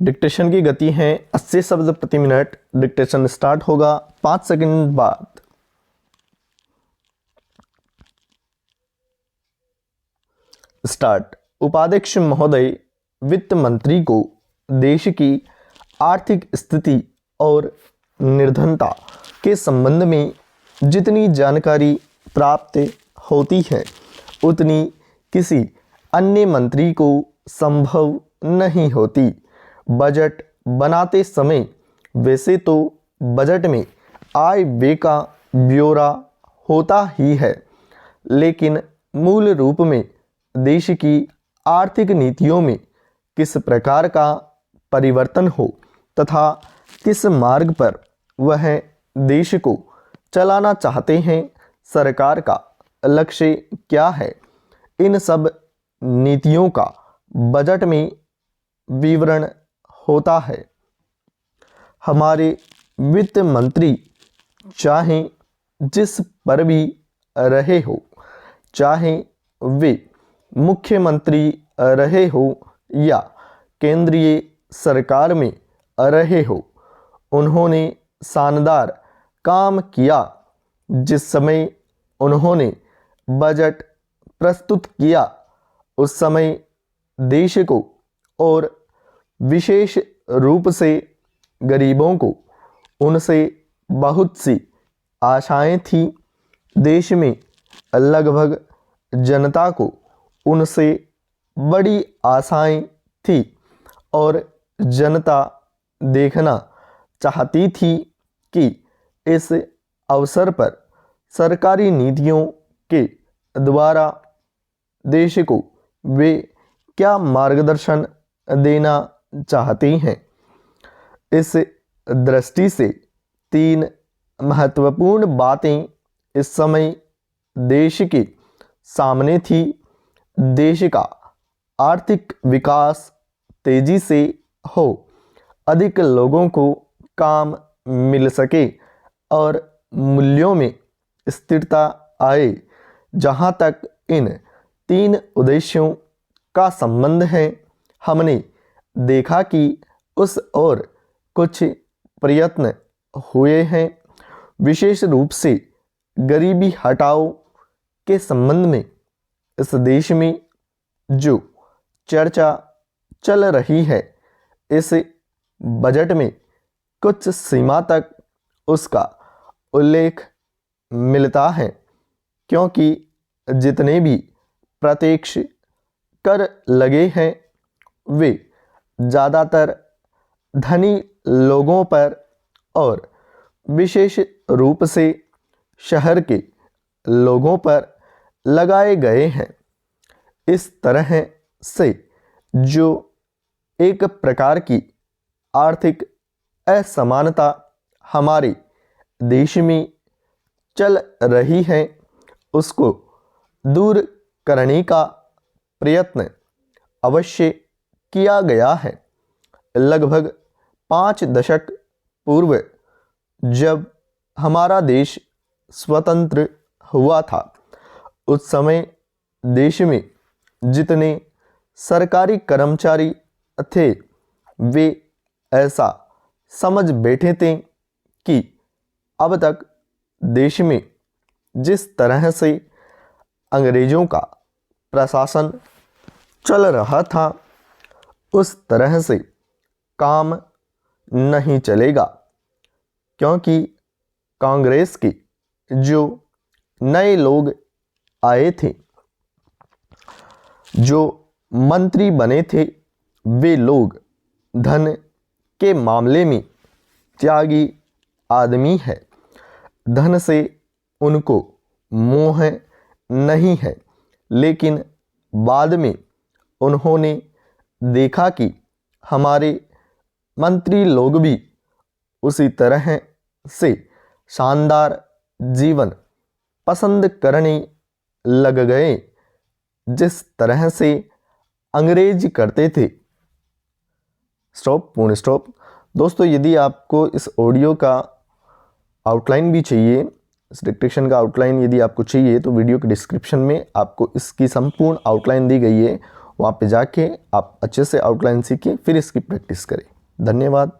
Dictation की गति है 80 शब्द प्रति मिनट। डिक्टेशन स्टार्ट होगा 5 सेकंड बाद। स्टार्ट। उपाध्यक्ष महोदय, वित्त मंत्री को देश की आर्थिक स्थिति और निर्धनता के संबंध में जितनी जानकारी प्राप्त होती है उतनी किसी अन्य मंत्री को संभव नहीं होती। बजट बनाते समय वैसे तो बजट में आय व्यय का ब्यौरा होता ही है, लेकिन मूल रूप में देश की आर्थिक नीतियों में किस प्रकार का परिवर्तन हो तथा किस मार्ग पर वह देश को चलाना चाहते हैं, सरकार का लक्ष्य क्या है, इन सब नीतियों का बजट में विवरण होता है। हमारे वित्त मंत्री चाहे जिस पर भी रहे हो, चाहे वे मुख्यमंत्री रहे हो या केंद्रीय सरकार में रहे हो, उन्होंने शानदार काम किया। जिस समय उन्होंने बजट प्रस्तुत किया उस समय देश को और विशेष रूप से गरीबों को उनसे बहुत सी आशाएं थी। देश में लगभग जनता को उनसे बड़ी आशाएं थी और जनता देखना चाहती थी कि इस अवसर पर सरकारी नीतियों के द्वारा देश को वे क्या मार्गदर्शन देना चाहती हैं। इस दृष्टि से 3 महत्वपूर्ण बातें इस समय देश के सामने थी। देश का आर्थिक विकास तेजी से हो, अधिक लोगों को काम मिल सके और मूल्यों में स्थिरता आए। जहाँ तक इन 3 उद्देश्यों का संबंध है, हमने देखा कि उस ओर कुछ प्रयत्न हुए हैं। विशेष रूप से गरीबी हटाओ के संबंध में इस देश में जो चर्चा चल रही है, इस बजट में कुछ सीमा तक उसका उल्लेख मिलता है, क्योंकि जितने भी प्रत्यक्ष कर लगे हैं वे ज़्यादातर धनी लोगों पर और विशेष रूप से शहर के लोगों पर लगाए गए हैं। इस तरह से जो एक प्रकार की आर्थिक असमानता हमारे देश में चल रही है, उसको दूर करने का प्रयत्न अवश्य किया गया है। लगभग 5 दशक पूर्व जब हमारा देश स्वतंत्र हुआ था, उस समय देश में जितने सरकारी कर्मचारी थे वे ऐसा समझ बैठे थे कि अब तक देश में जिस तरह से अंग्रेज़ों का प्रशासन चल रहा था उस तरह से काम नहीं चलेगा, क्योंकि कांग्रेस के जो नए लोग आए थे, जो मंत्री बने थे, वे लोग धन के मामले में त्यागी आदमी है। धन से उनको मोह नहीं है, लेकिन बाद में उन्होंने देखा कि हमारे मंत्री लोग भी उसी तरह से शानदार जीवन पसंद करने लग गए जिस तरह से अंग्रेज करते थे। स्टॉप, पूर्ण स्टॉप। दोस्तों, यदि आपको इस ऑडियो का आउटलाइन भी चाहिए, इस डिक्टेशन का आउटलाइन यदि आपको चाहिए, तो वीडियो के डिस्क्रिप्शन में आपको इसकी संपूर्ण आउटलाइन दी गई है, वहाँ पे जाके आप अच्छे से आउटलाइन सीखें, फिर इसकी प्रैक्टिस करें। धन्यवाद।